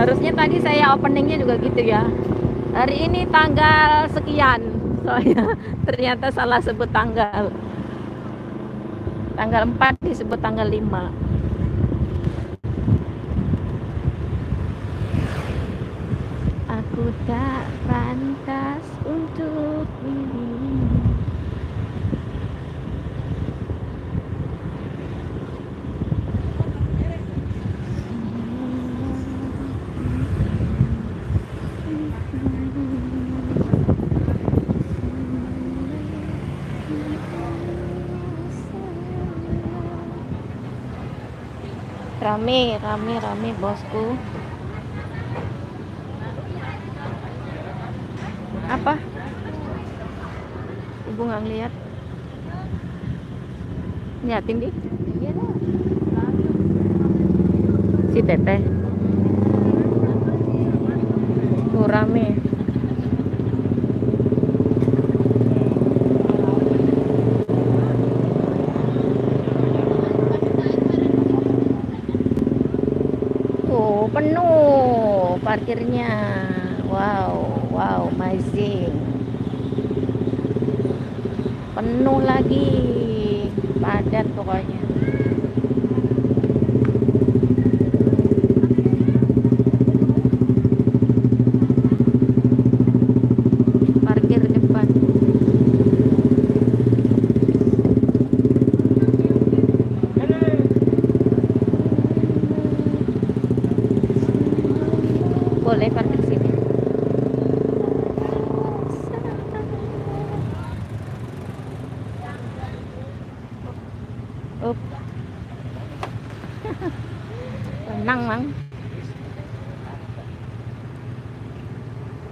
Harusnya tadi saya openingnya juga gitu ya. Hari ini tanggal sekian. Soalnya ternyata salah sebut tanggal. Tanggal 4 disebut tanggal 5. Aku tak pantas untuk ini. Rame bosku. Apa? Ibu nggak ngeliat. Liatin di. Si teteh. Oh, rame. Oh, penuh parkirnya. Wow, amazing. Penuh lagi, padat pokoknya. Parkir depan. Boleh parkir sini. Up. Tenang, Mang.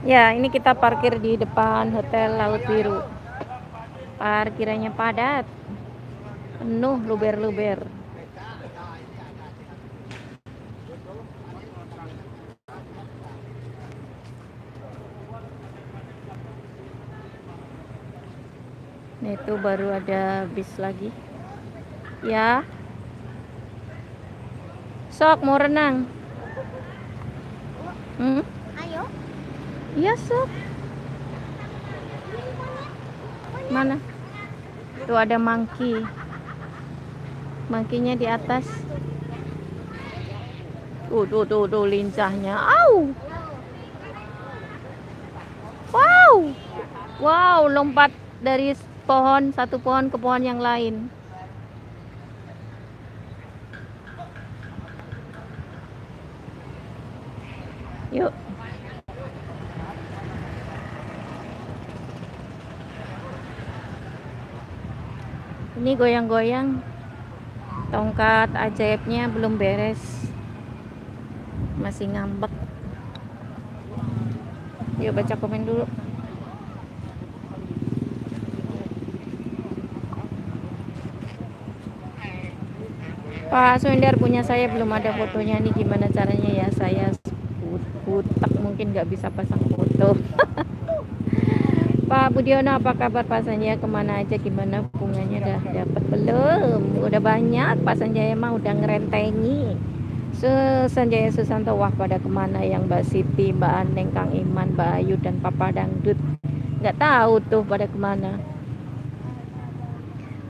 Ya, ini kita parkir di depan Hotel Laut Biru. Parkirannya padat. Penuh luber-luber. Nah, itu baru ada bis lagi. Ya. Sok mau renang. Ayo. Iya, sok. Mana? Tuh ada monkey. Monkey-nya di atas. Tuh lincahnya. Au. Wow, lompat dari satu pohon ke pohon yang lain. Yuk. Ini goyang-goyang. Tongkat ajaibnya belum beres. Masih ngambek. Yuk baca komen dulu. Pak Sundar punya saya belum ada fotonya nih, gimana caranya ya? Saya butak mungkin nggak bisa pasang foto. Pak Budiono, apa kabar Pak Sanjaya? Kemana aja, gimana bunganya, udah dapat belum? Udah banyak, Pak Sanjaya mah udah ngerentengi. Sanjaya Susanto, wah pada kemana yang Mbak Siti, Mbak Aneng, Kang Iman, Mbak Ayu, dan Papa Dangdut? Nggak tahu tuh pada kemana.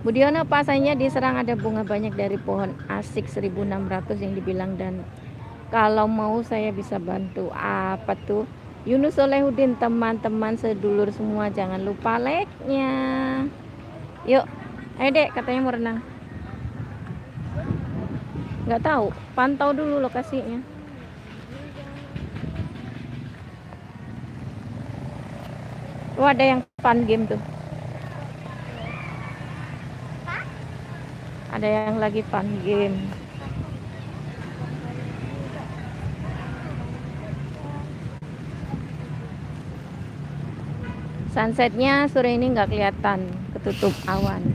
Budiono, Pak Sanjaya diserang ada bunga banyak dari pohon asik 1600 yang dibilang, dan kalau mau saya bisa bantu. Apa tuh? Yunus Solehudin, teman-teman sedulur semua jangan lupa like-nya. Yuk, ayo dek, katanya mau renang. Nggak tahu, pantau dulu lokasinya. Oh, ada yang fun game tuh. Ada yang lagi fun game. Sunsetnya sore ini nggak kelihatan, ketutup awan.